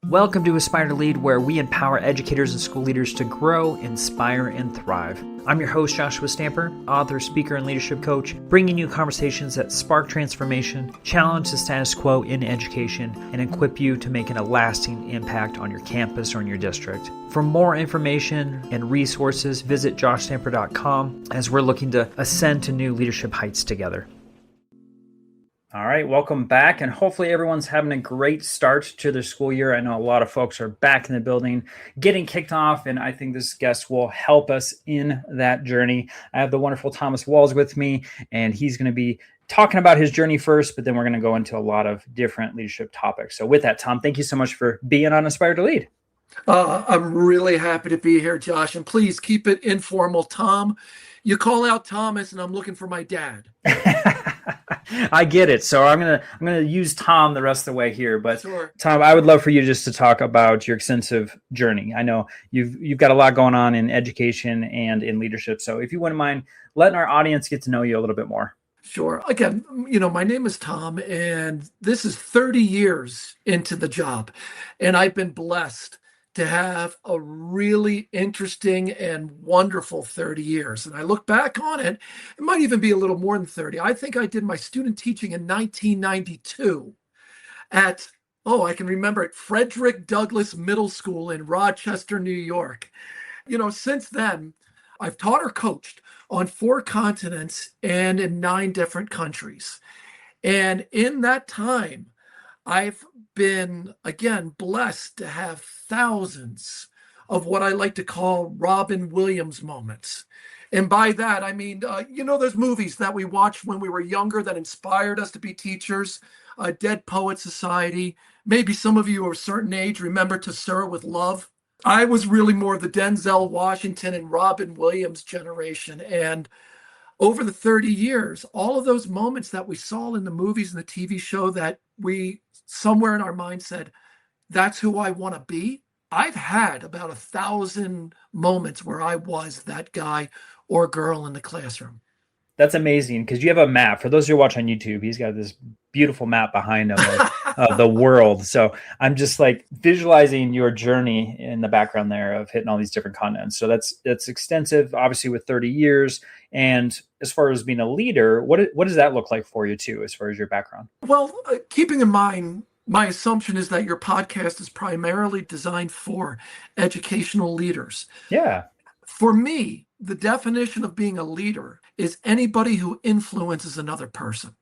Welcome to Aspire to Lead, where we empower educators and school leaders to grow, inspire, and thrive. I'm your host, Joshua Stamper, author, speaker, and leadership coach, bringing you conversations that spark transformation, challenge the status quo in education, and equip you to make a lasting impact on your campus or in your district. For more information and resources, visit joshstamper.com as we're looking to ascend to new leadership heights together. All right, welcome back, and hopefully everyone's having a great start to their school year. I know a lot of folks are back in the building, getting kicked off, and I think this guest will help us in that journey. I have the wonderful Thomas Walls with me, and he's going to be talking about his journey first, but then we're going to go into a lot of different leadership topics. So with that, Tom, thank you so much for being on Aspire to Lead. I'm really happy to be here, Josh, and please keep it informal. Tom, you call out Thomas, and I'm looking for my dad. I get it. So I'm gonna use Tom the rest of the way here. But sure. Tom, I would love for you just to talk about your extensive journey. I know you've got a lot going on in education and in leadership. So if you wouldn't mind letting our audience get to know you a little bit more. Sure. Again, my name is Tom, and this is 30 years into the job, and I've been blessed to have a really interesting and wonderful 30 years. And I look back on it, it might even be a little more than 30. I think I did my student teaching in 1992 at, I can remember it, Frederick Douglass Middle School in Rochester, New York. Since then, I've taught or coached on 4 continents and in 9 different countries. And in that time, I've been, again, blessed to have thousands of what I like to call Robin Williams moments. And by that, I mean, those movies that we watched when we were younger that inspired us to be teachers, Dead Poet Society. Maybe some of you of a certain age remember To Sir with Love. I was really more the Denzel Washington and Robin Williams generation. And over the 30 years, all of those moments that we saw in the movies and the TV show that we somewhere in our mind said, that's who I want to be. I've had about 1,000 moments where I was that guy or girl in the classroom. That's amazing, because you have a map. For those who watch on YouTube, he's got this beautiful map behind him of the world. So I'm just like visualizing your journey in the background there of hitting all these different continents. So that's extensive, obviously, with 30 years. And as far as being a leader, what does that look like for you too, as far as your background? Well, keeping in mind, my assumption is that your podcast is primarily designed for educational leaders. Yeah. For me, the definition of being a leader is anybody who influences another person.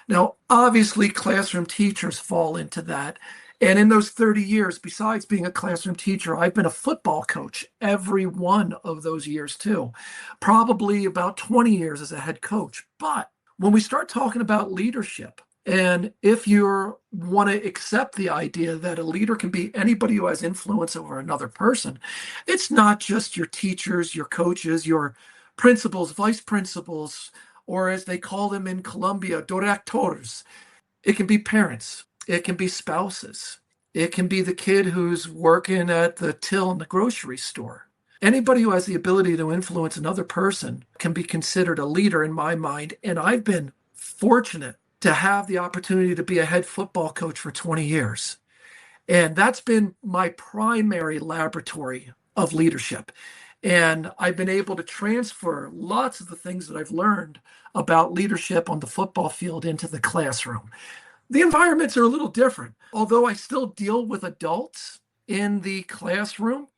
Now, obviously, classroom teachers fall into that. And in those 30 years, besides being a classroom teacher, I've been a football coach every one of those years too, probably about 20 years as a head coach. But when we start talking about leadership, and if you want to accept the idea that a leader can be anybody who has influence over another person, it's not just your teachers, your coaches, your principals, vice principals, or as they call them in Colombia, directors. It can be parents. It can be spouses. It can be the kid who's working at the till in the grocery store. Anybody who has the ability to influence another person can be considered a leader in my mind. And I've been fortunate to have the opportunity to be a head football coach for 20 years. And that's been my primary laboratory of leadership. And I've been able to transfer lots of the things that I've learned about leadership on the football field into the classroom. The environments are a little different. Although I still deal with adults in the classroom,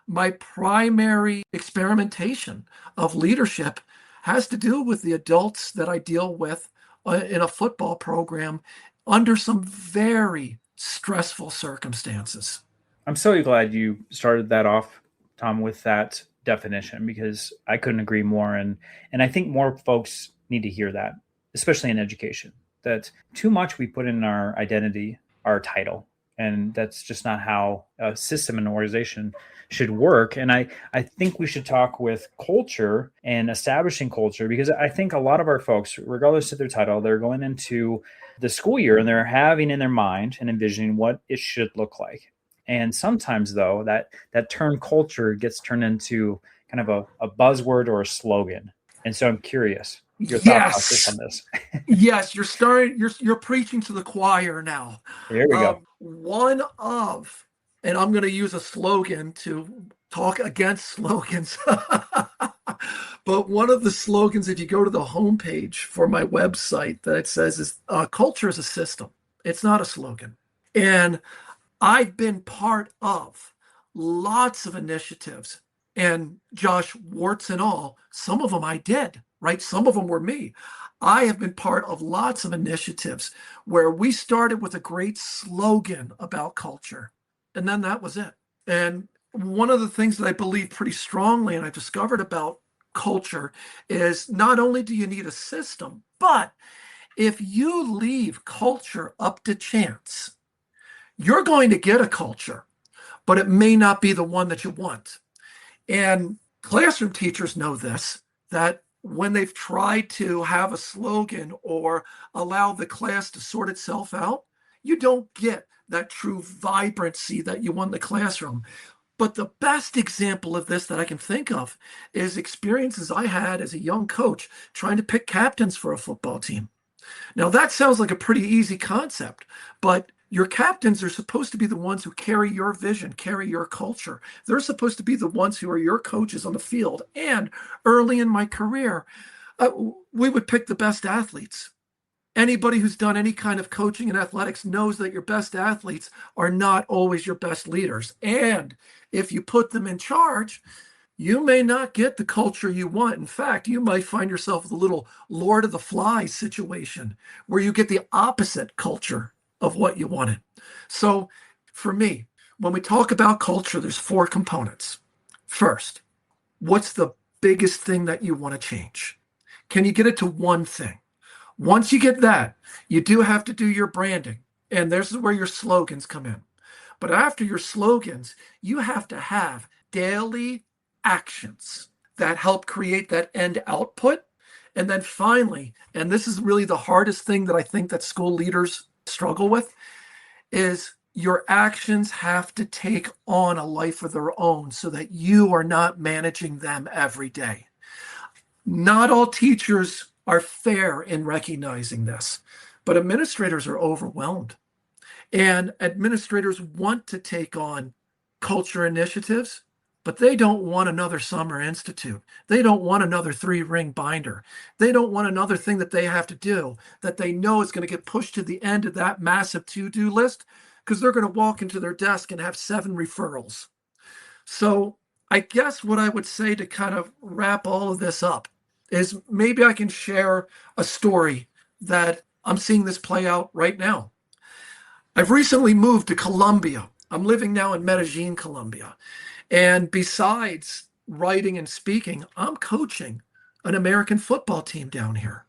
my primary experimentation of leadership has to do with the adults that I deal with in a football program under some very stressful circumstances. I'm so glad you started that off, Tom, with that definition, because I couldn't agree more. And I think more folks need to hear that, especially in education, that too much we put in our identity, our title, and that's just not how a system and organization should work. And I think we should talk with culture and establishing culture, because I think a lot of our folks, regardless of their title, they're going into the school year and they're having in their mind and envisioning what it should look like. And sometimes, though, that term culture gets turned into kind of a buzzword or a slogan. And so I'm curious your thought process on this. Yes, you're preaching to the choir now. There we go. One of and I'm going to use a slogan to talk against slogans. But one of the slogans, if you go to the homepage for my website, that it says is culture is a system. It's not a slogan. And I've been part of lots of initiatives. And Josh, warts and all, some of them I did, right? Some of them were me. I have been part of lots of initiatives where we started with a great slogan about culture, and then that was it. And one of the things that I believe pretty strongly, and I discovered about culture, is not only do you need a system, but if you leave culture up to chance, you're going to get a culture, but it may not be the one that you want. And classroom teachers know this, that when they've tried to have a slogan or allow the class to sort itself out, you don't get that true vibrancy that you want in the classroom. But the best example of this that I can think of is experiences I had as a young coach trying to pick captains for a football team. Now, that sounds like a pretty easy concept, but your captains are supposed to be the ones who carry your vision, carry your culture. They're supposed to be the ones who are your coaches on the field. And early in my career, uh, we would pick the best athletes. Anybody who's done any kind of coaching in athletics knows that your best athletes are not always your best leaders. And if you put them in charge, you may not get the culture you want. In fact, you might find yourself with a little Lord of the Flies situation where you get the opposite culture of what you wanted. So for me, when we talk about culture, there's four components. First, what's the biggest thing that you want to change? Can you get it to one thing? Once you get that, you do have to do your branding. And this is where your slogans come in. But after your slogans, you have to have daily actions that help create that end output. And then finally, and this is really the hardest thing that I think that school leaders struggle with, is your actions have to take on a life of their own so that you are not managing them every day. Not all teachers are fair in recognizing this, but administrators are overwhelmed. And administrators want to take on culture initiatives, but they don't want another summer institute. They don't want another 3-ring binder. They don't want another thing that they have to do that they know is going to get pushed to the end of that massive to-do list because they're going to walk into their desk and have 7 referrals. So I guess what I would say to kind of wrap all of this up is maybe I can share a story that I'm seeing this play out right now. I've recently moved to Colombia. I'm living now in Medellin, Colombia. And besides writing and speaking, I'm coaching an American football team down here.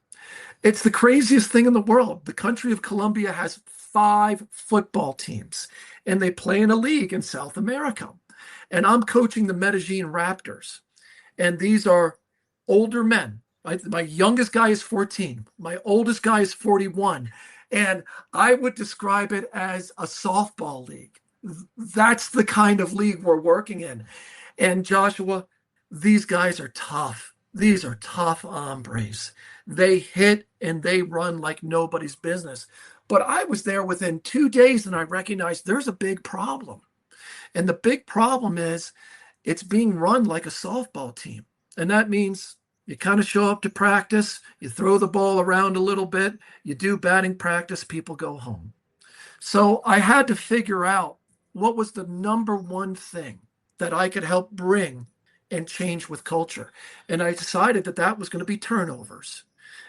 It's the craziest thing in the world. The country of Colombia has 5 football teams, and they play in a league in South America. And I'm coaching the Medellin Raptors. And these are older men. Right? My youngest guy is 14. My oldest guy is 41. And I would describe it as a softball league. That's the kind of league we're working in. And Joshua, these guys are tough. These are tough hombres. They hit and they run like nobody's business. But I was there within 2 days and I recognized there's a big problem. And the big problem is it's being run like a softball team. And that means you kind of show up to practice, you throw the ball around a little bit, you do batting practice, people go home. So I had to figure out what was the number one thing that I could help bring and change with culture. And I decided that that was going to be turnovers.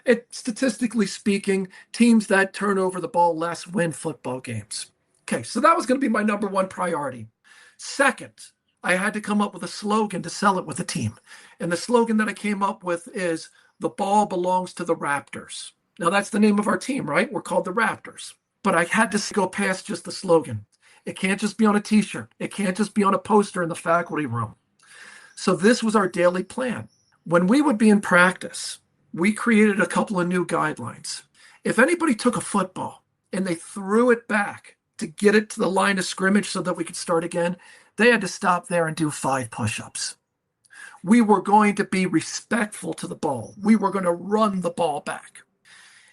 And statistically speaking, teams that turn over the ball less win football games. Okay, so that was going to be my number one priority. Second, I had to come up with a slogan to sell it with the team. And the slogan that I came up with is "The ball belongs to the Raptors." Now, that's the name of our team, right? We're called the Raptors. But I had to go past just the slogan. It can't just be on a t-shirt. It can't just be on a poster in the faculty room. So this was our daily plan. When we would be in practice, we created a couple of new guidelines. If anybody took a football and they threw it back to get it to the line of scrimmage so that we could start again, they had to stop there and do 5 push-ups. We were going to be respectful to the ball. We were going to run the ball back.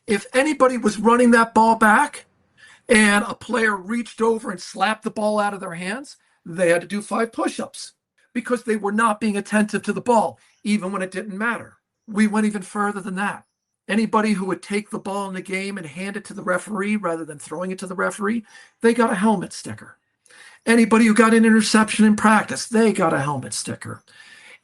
If anybody was running that ball back, and a player reached over and slapped the ball out of their hands, they had to do 5 push-ups because they were not being attentive to the ball, even when it didn't matter. We went even further than that. Anybody who would take the ball in the game and hand it to the referee rather than throwing it to the referee, they got a helmet sticker. Anybody who got an interception in practice, they got a helmet sticker.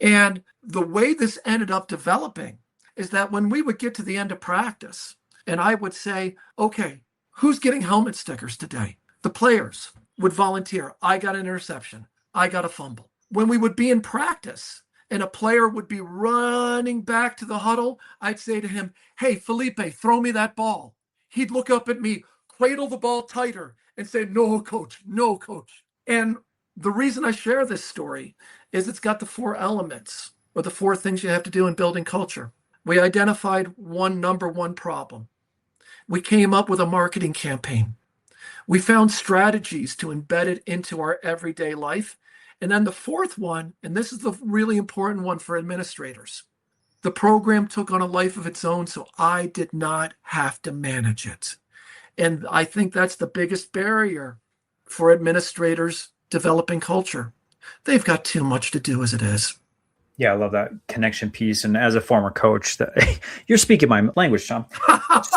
And the way this ended up developing is that when we would get to the end of practice and I would say, okay, who's getting helmet stickers today? The players would volunteer. I got an interception. I got a fumble. When we would be in practice and a player would be running back to the huddle, I'd say to him, hey, Felipe, throw me that ball. He'd look up at me, cradle the ball tighter, and say, no, coach, no, coach. And the reason I share this story is it's got the 4 elements or the 4 things you have to do in building culture. We identified number one problem. We came up with a marketing campaign. We found strategies to embed it into our everyday life. And then the 4th one, and this is the really important one for administrators, the program took on a life of its own, so I did not have to manage it. And I think that's the biggest barrier for administrators developing culture. They've got too much to do as it is. Yeah, I love that connection piece. And as a former coach, you're speaking my language, Tom.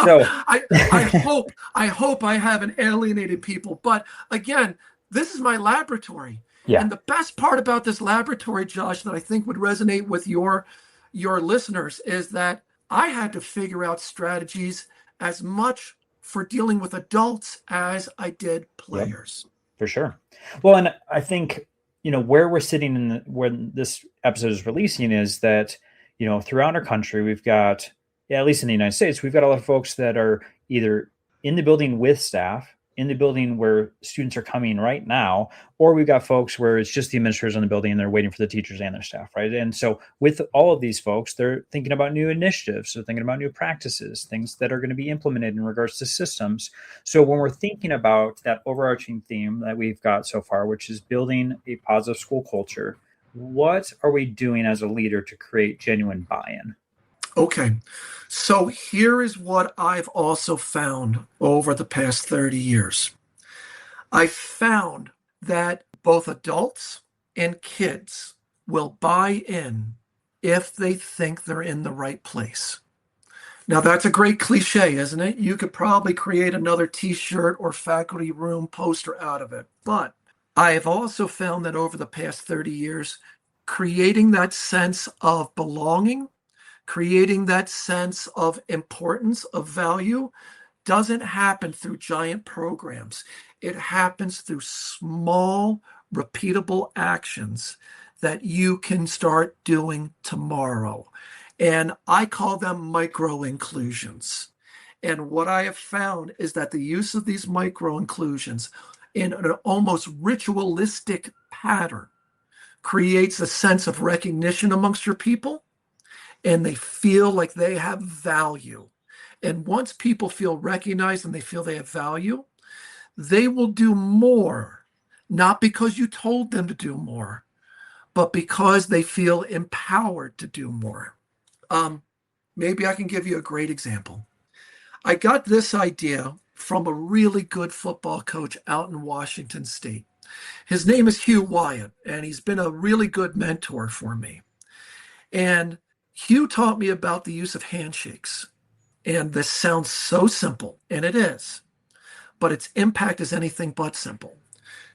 So I hope I haven't alienated people. But again, this is my laboratory. Yeah. And the best part about this laboratory, Josh, that I think would resonate with your listeners is that I had to figure out strategies as much for dealing with adults as I did players. Yep, for sure. Well, and I think, where we're sitting when this episode is releasing is that, throughout our country, we've got, at least in the United States, we've got a lot of folks that are either in the building with staff, in the building where students are coming right now, or we've got folks where it's just the administrators in the building and they're waiting for the teachers and their staff, right? And so with all of these folks, they're thinking about new initiatives, so thinking about new practices, things that are going to be implemented in regards to systems. So when we're thinking about that overarching theme that we've got so far, which is building a positive school culture, what are we doing as a leader to create genuine buy-in? Okay, so here is what I've also found over the past 30 years. I found that both adults and kids will buy in if they think they're in the right place. Now, that's a great cliche, isn't it? You could probably create another t-shirt or faculty room poster out of it. But I have also found that over the past 30 years, creating that sense of belonging, creating that sense of importance, of value, doesn't happen through giant programs. It happens through small, repeatable actions that you can start doing tomorrow. And I call them micro inclusions. And what I have found is that the use of these micro inclusions in an almost ritualistic pattern creates a sense of recognition amongst your people, and they feel like they have value. And once people feel recognized and they feel they have value, they will do more, not because you told them to do more, but because they feel empowered to do more. Maybe I can give you a great example. I got this idea from a really good football coach out in Washington State. His name is Hugh Wyatt, and he's been a really good mentor for me. And Hugh taught me about the use of handshakes. And this sounds so simple, and it is, but its impact is anything but simple.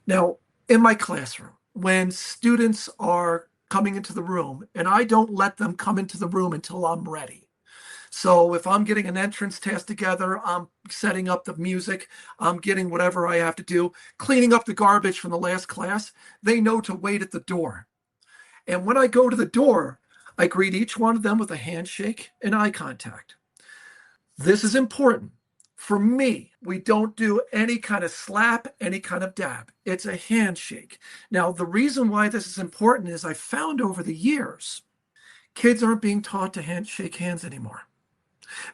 Now, in my classroom, when students are coming into the room, and I don't let them come into the room until I'm ready. So if I'm getting an entrance test together, I'm setting up the music, I'm getting whatever I have to do, cleaning up the garbage from the last class, they know to wait at the door. And when I go to the door, I greet each one of them with a handshake and eye contact. This is important. For me, we don't do any kind of slap, any kind of dab. It's a handshake. Now, the reason why this is important is I found over the years, kids aren't being taught to shake hands anymore.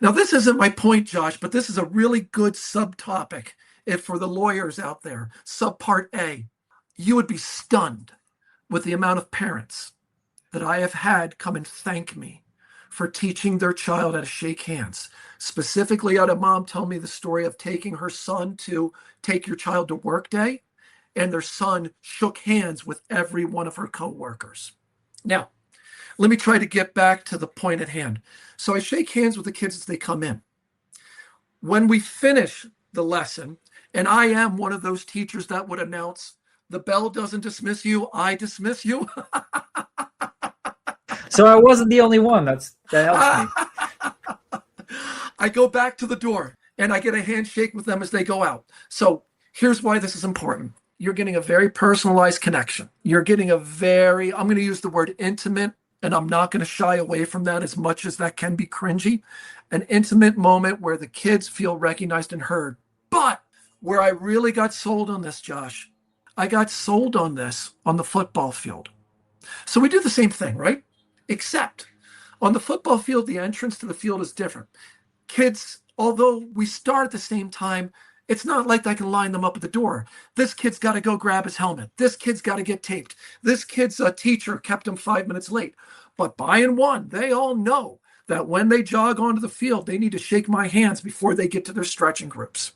Now, this isn't my point, Josh, but this is a really good subtopic if for the lawyers out there. Subpart A, you would be stunned with the amount of parents that I have had come and thank me for teaching their child how to shake hands. Specifically, I had a mom tell me the story of taking her son to take your child to work day, and their son shook hands with every one of her coworkers. Now, let me try to get back to the point at hand. So I shake hands with the kids as they come in. When we finish the lesson, and I am one of those teachers that would announce, the bell doesn't dismiss you, I dismiss you. So I wasn't the only one. That helps me. I go back to the door and I get a handshake with them as they go out. So here's why this is important. You're getting a very personalized connection. You're getting I'm going to use the word intimate, and I'm not going to shy away from that as much as that can be cringy. An intimate moment where the kids feel recognized and heard. But where I really got sold on this, Josh, I got sold on this on the football field. So we do the same thing, right? Except on the football field, the entrance to the field is different. Kids, although we start at the same time, it's not like I can line them up at the door. This kid's got to go grab his helmet. This kid's got to get taped. This kid's teacher kept him 5 minutes late. But by and one, they all know that when they jog onto the field, they need to shake my hands before they get to their stretching groups.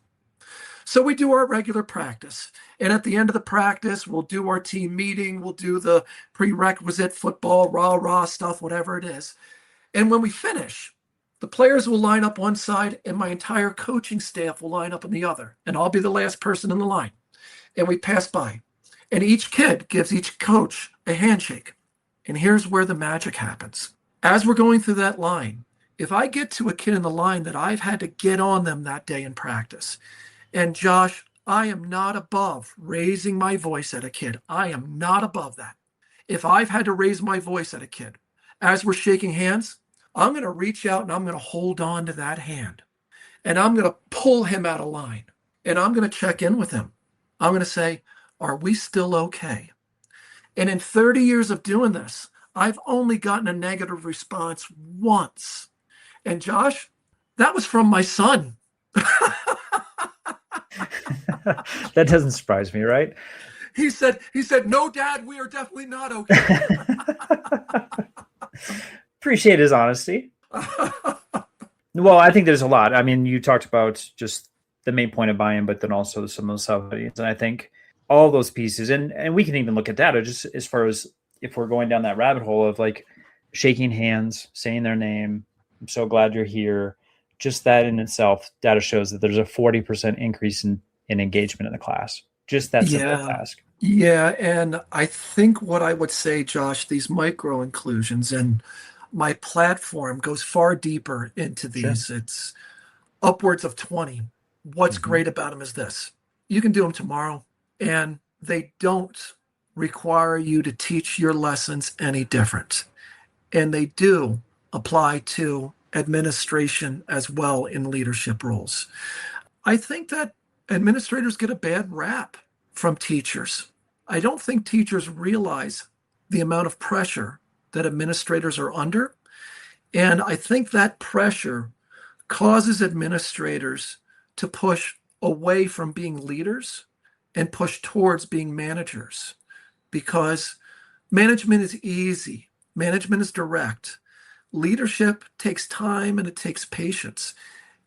So we do our regular practice. And at the end of the practice, we'll do our team meeting. We'll do the prerequisite football, rah-rah stuff, whatever it is. And when we finish, the players will line up one side and my entire coaching staff will line up on the other. And I'll be the last person in the line. And we pass by. And each kid gives each coach a handshake. And here's where the magic happens. As we're going through that line, if I get to a kid in the line that I've had to get on them that day in practice, and Josh, I am not above raising my voice at a kid. I am not above that. If I've had to raise my voice at a kid, as we're shaking hands, I'm going to reach out and I'm going to hold on to that hand. And I'm going to pull him out of line. And I'm going to check in with him. I'm going to say, are we still okay? And in 30 years of doing this, I've only gotten a negative response once. And Josh, that was from my son. That doesn't surprise me, right? He said, no, Dad, we are definitely not okay. Appreciate his honesty. Well, I think there's a lot. I mean, you talked about just the main point of buy-in, but then also some of those subsidies. And I think all those pieces, and we can even look at data just as far as if we're going down that rabbit hole of like shaking hands, saying their name, I'm so glad you're here. Just that in itself, data shows that there's a 40% increase in engagement in the class. Just that simple task. Yeah. And I think what I would say, Josh, these micro inclusions, and my platform goes far deeper into these. Sure. It's upwards of 20. What's great about them is this. You can do them tomorrow, and they don't require you to teach your lessons any different. And they do apply to administration as well in leadership roles. I think that administrators get a bad rap from teachers. I don't think teachers realize the amount of pressure that administrators are under. And I think that pressure causes administrators to push away from being leaders and push towards being managers, because management is easy. Management is direct. Leadership takes time and it takes patience.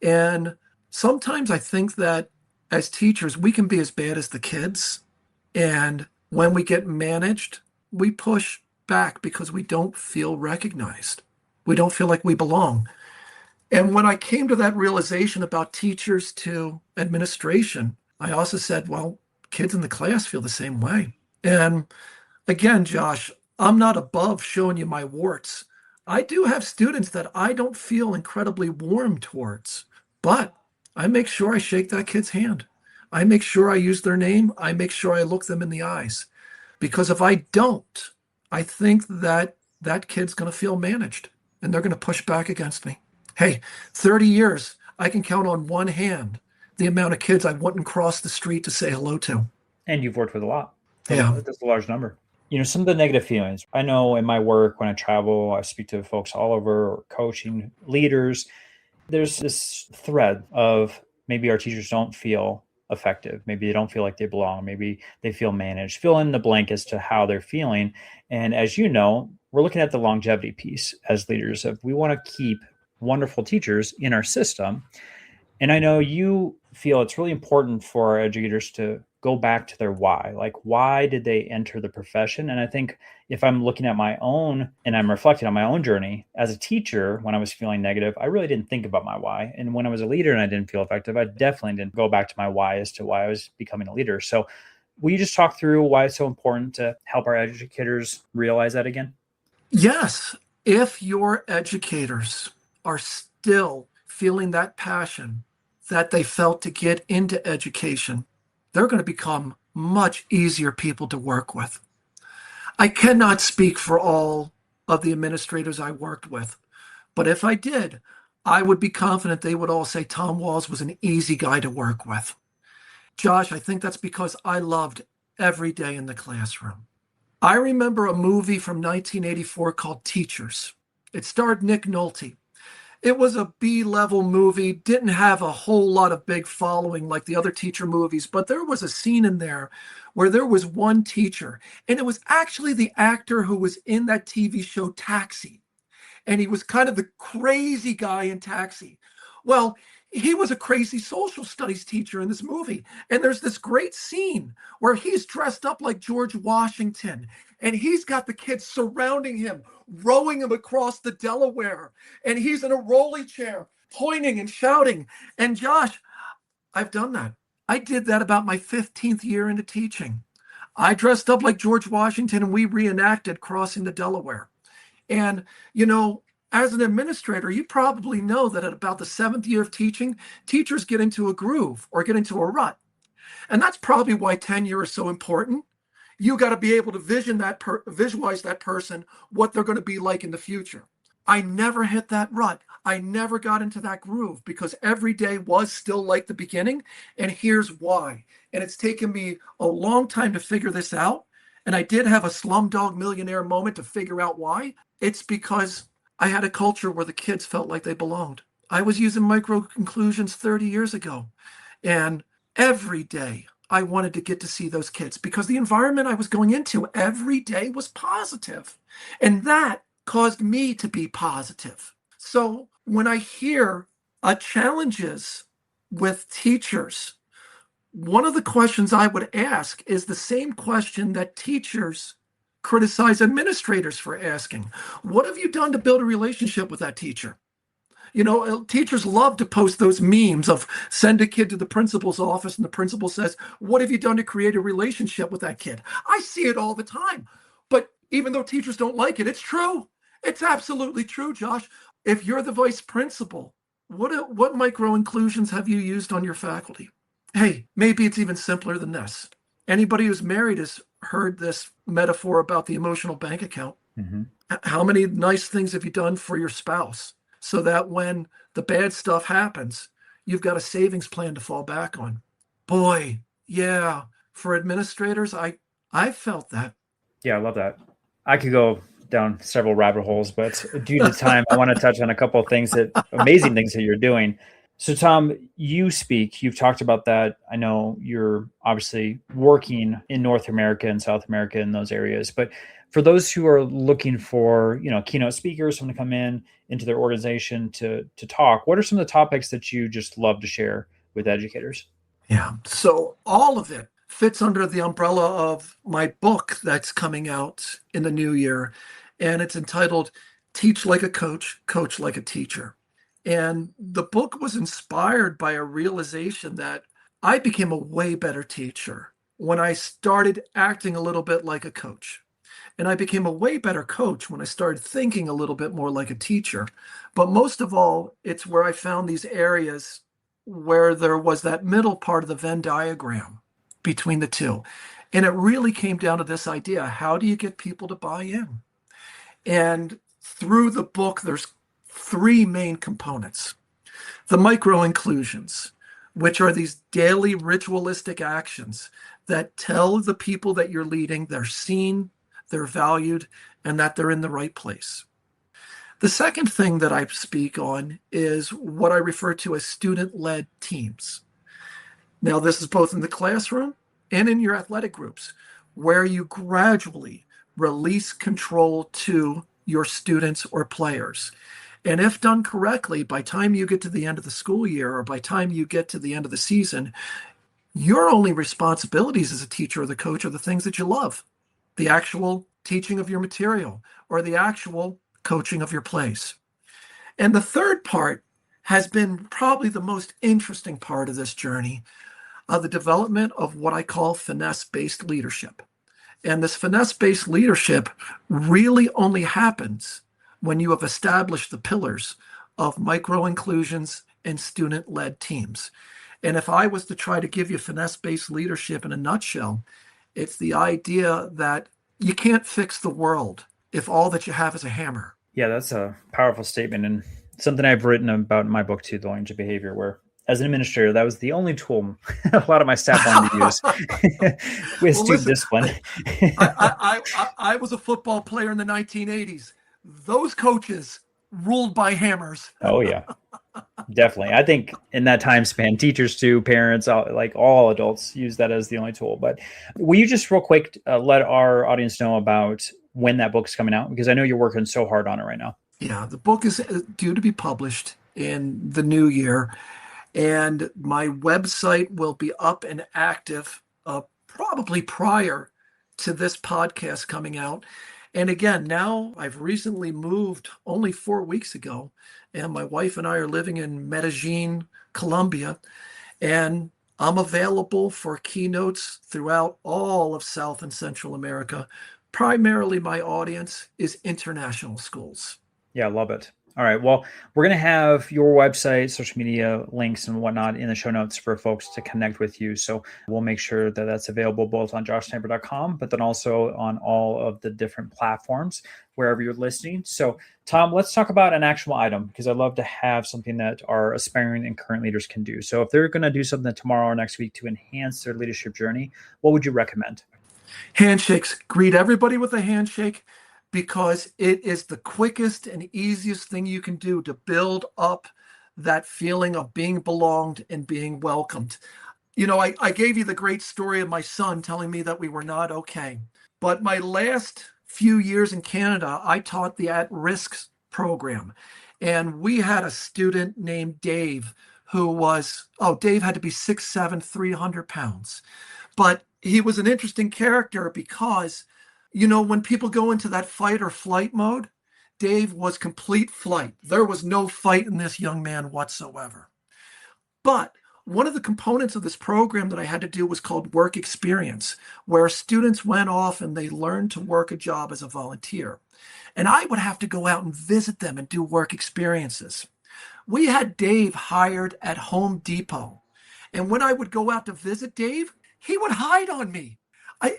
And sometimes I think that as teachers, we can be as bad as the kids. And when we get managed, we push back because we don't feel recognized. We don't feel like we belong. And when I came to that realization about teachers to administration, I also said, well, kids in the class feel the same way. And again, Josh, I'm not above showing you my warts. I do have students that I don't feel incredibly warm towards, but I make sure I shake that kid's hand. I make sure I use their name. I make sure I look them in the eyes. Because if I don't, I think that that kid's going to feel managed and they're going to push back against me. Hey, 30 years, I can count on one hand the amount of kids I wouldn't cross the street to say hello to. And you've worked with a lot. Yeah. That's a large number. You know, some of the negative feelings. I know in my work, when I travel, I speak to folks all over, or coaching leaders. There's this thread of maybe our teachers don't feel effective. Maybe they don't feel like they belong. Maybe they feel managed. Fill in the blank as to how they're feeling. And as you know, we're looking at the longevity piece as leaders of we want to keep wonderful teachers in our system. And I know you feel it's really important for our educators to go back to their why. Like, why did they enter the profession? And I think if I'm looking at my own and I'm reflecting on my own journey as a teacher, when I was feeling negative, I really didn't think about my why. And when I was a leader and I didn't feel effective, I definitely didn't go back to my why as to why I was becoming a leader. So will you just talk through why it's so important to help our educators realize that again? Yes, if your educators are still feeling that passion that they felt to get into education, they're going to become much easier people to work with. I cannot speak for all of the administrators I worked with, but if I did, I would be confident they would all say Tom Walls was an easy guy to work with. Josh, I think that's because I loved every day in the classroom. I remember a movie from 1984 called Teachers. It starred Nick Nolte. It was a B-level movie, didn't have a whole lot of big following like the other teacher movies, but there was a scene in there where there was one teacher, and it was actually the actor who was in that TV show Taxi. And he was kind of the crazy guy in Taxi. Well, he was a crazy social studies teacher in this movie. And there's this great scene where he's dressed up like George Washington and he's got the kids surrounding him, rowing him across the Delaware. And he's in a rolly chair, pointing and shouting. And Josh, I've done that. I did that about my 15th year into teaching. I dressed up like George Washington and we reenacted crossing the Delaware. And, as an administrator, you probably know that at about the 7th year of teaching, teachers get into a groove or get into a rut. And that's probably why tenure is so important. You got to be able to visualize that person, what they're going to be like in the future. I never hit that rut. I never got into that groove because every day was still like the beginning. And here's why. And it's taken me a long time to figure this out. And I did have a Slumdog Millionaire moment to figure out why. It's because I had a culture where the kids felt like they belonged. I was using micro conclusions 30 years ago. And every day I wanted to get to see those kids because the environment I was going into every day was positive. And that caused me to be positive. So when I hear challenges with teachers, one of the questions I would ask is the same question that teachers criticize administrators for asking. What have you done to build a relationship with that teacher? Teachers love to post those memes of send a kid to the principal's office and the principal says, what have you done to create a relationship with that kid? I see it all the time. But even though teachers don't like it, it's true. It's absolutely true, Josh. If you're the vice principal, what micro inclusions have you used on your faculty? Hey, maybe it's even simpler than this. Anybody who's married has heard this metaphor about the emotional bank account. Mm-hmm. How many nice things have you done for your spouse so that when the bad stuff happens, you've got a savings plan to fall back on? Boy, yeah. For administrators, I felt that. Yeah, I love that. I could go down several rabbit holes, but due to time, I want to touch on a couple of amazing things that you're doing. So Tom, you've talked about that. I know you're obviously working in North America and South America in those areas, but for those who are looking for, keynote speakers, someone to come into their organization to talk, what are some of the topics that you just love to share with educators? Yeah. So all of it fits under the umbrella of my book that's coming out in the new year. And it's entitled Teach Like a Coach, Coach Like a Teacher. And the book was inspired by a realization that I became a way better teacher when I started acting a little bit like a coach. And I became a way better coach when I started thinking a little bit more like a teacher. But most of all, it's where I found these areas where there was that middle part of the Venn diagram between the two. And it really came down to this idea: how do you get people to buy in? And through the book, there's 3 main components. The micro inclusions, which are these daily ritualistic actions that tell the people that you're leading they're seen, they're valued, and that they're in the right place. The second thing that I speak on is what I refer to as student-led teams. Now, this is both in the classroom and in your athletic groups, where you gradually release control to your students or players. And if done correctly, by time you get to the end of the school year or by time you get to the end of the season, your only responsibilities as a teacher or the coach are the things that you love, the actual teaching of your material or the actual coaching of your plays. And the third part has been probably the most interesting part of this journey, the development of what I call finesse-based leadership. And this finesse-based leadership really only happens when you have established the pillars of micro-inclusions and student-led teams. And if I was to try to give you finesse-based leadership in a nutshell, it's the idea that you can't fix the world if all that you have is a hammer. Yeah, that's a powerful statement, and something I've written about in my book too, The Language of Behavior, where as an administrator, that was the only tool a lot of my staff wanted to use with student discipline. I was a football player in the 1980s. Those coaches ruled by hammers. Oh, yeah, definitely. I think in that time span, teachers too, parents, all adults use that as the only tool. But will you just real quick let our audience know about when that book's coming out? Because I know you're working so hard on it right now. Yeah, the book is due to be published in the new year. And my website will be up and active probably prior to this podcast coming out. And again, now I've recently moved only 4 weeks ago, and my wife and I are living in Medellin, Colombia, and I'm available for keynotes throughout all of South and Central America. Primarily, my audience is international schools. Yeah, I love it. All right. Well, we're going to have your website, social media links and whatnot in the show notes for folks to connect with you. So we'll make sure that that's available both on joshstamper.com, but then also on all of the different platforms, wherever you're listening. So Tom, let's talk about an actual item, because I love to have something that our aspiring and current leaders can do. So if they're going to do something tomorrow or next week to enhance their leadership journey, what would you recommend? Handshakes. Greet everybody with a handshake, because it is the quickest and easiest thing you can do to build up that feeling of being belonged and being welcomed. You know, I gave you the great story of my son telling me that we were not okay. But my last few years in Canada, I taught the at-risk program. And we had a student named Dave Dave had to be 6'7", 300 pounds. But he was an interesting character because, you know, when people go into that fight or flight mode, Dave was complete flight. There was no fight in this young man whatsoever. But one of the components of this program that I had to do was called work experience, where students went off and they learned to work a job as a volunteer. And I would have to go out and visit them and do work experiences. We had Dave hired at Home Depot. And when I would go out to visit Dave, he would hide on me.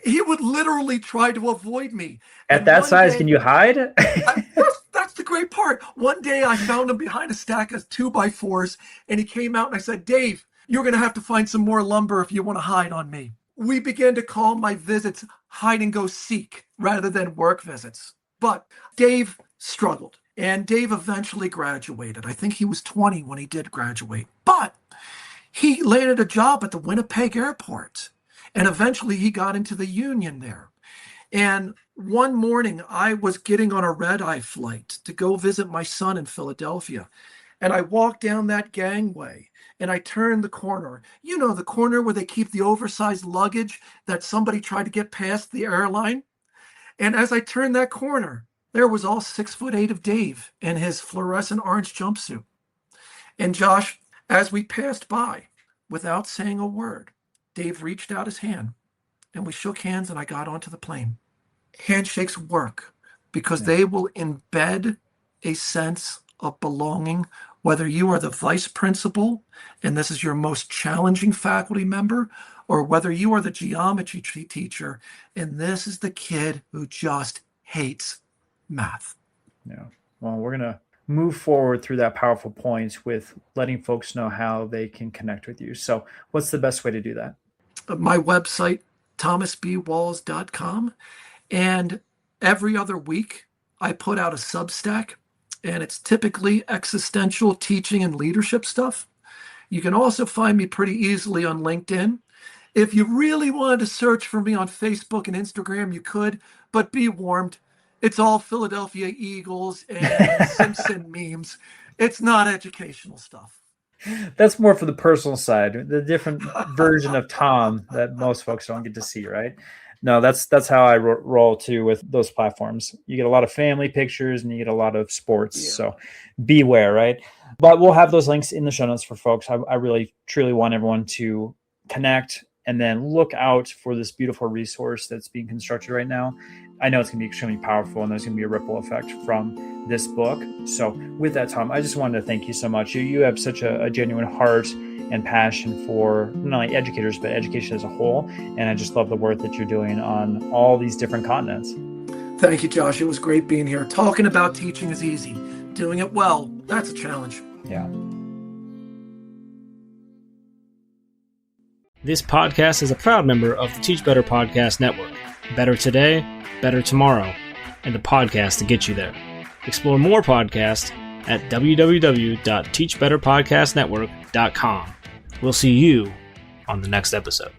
He would literally try to avoid me. At that size, can you hide? That's the great part. One day I found him behind a stack of 2x4s, and he came out and I said, Dave, you're going to have to find some more lumber if you want to hide on me. We began to call my visits hide and go seek rather than work visits. But Dave struggled, and Dave eventually graduated. I think he was 20 when he did graduate. But he landed a job at the Winnipeg airport. And eventually he got into the union there. And one morning I was getting on a red-eye flight to go visit my son in Philadelphia. And I walked down that gangway and I turned the corner. You know, the corner where they keep the oversized luggage that somebody tried to get past the airline. And as I turned that corner, there was all 6'8" of Dave in his fluorescent orange jumpsuit. And Josh, as we passed by, without saying a word, Dave reached out his hand and we shook hands and I got onto the plane. Handshakes work because they will embed a sense of belonging, whether you are the vice principal and this is your most challenging faculty member, or whether you are the geometry teacher and this is the kid who just hates math. Yeah. Well, we're going to move forward through that powerful point with letting folks know how they can connect with you. So what's the best way to do that? My website, thomasbwalls.com. And every other week, I put out a Substack, and it's typically existential teaching and leadership stuff. You can also find me pretty easily on LinkedIn. If you really wanted to search for me on Facebook and Instagram, you could, but be warned. It's all Philadelphia Eagles and Simpson memes. It's not educational stuff. That's more for the personal side, the different version of Tom that most folks don't get to see, right? No, that's how I roll too with those platforms. You get a lot of family pictures and you get a lot of sports. Yeah. So beware, right? But we'll have those links in the show notes for folks. I really, truly want everyone to connect and then look out for this beautiful resource that's being constructed right now. I know it's going to be extremely powerful, and there's going to be a ripple effect from this book. So with that, Tom, I just wanted to thank you so much. You have such a genuine heart and passion for not only educators, but education as a whole. And I just love the work that you're doing on all these different continents. Thank you, Josh. It was great being here. Talking about teaching is easy. Doing it well, that's a challenge. Yeah. This podcast is a proud member of the Teach Better Podcast Network. Better today, better tomorrow, and the podcast to get you there. Explore more podcasts at www.teachbetterpodcastnetwork.com. We'll see you on the next episode.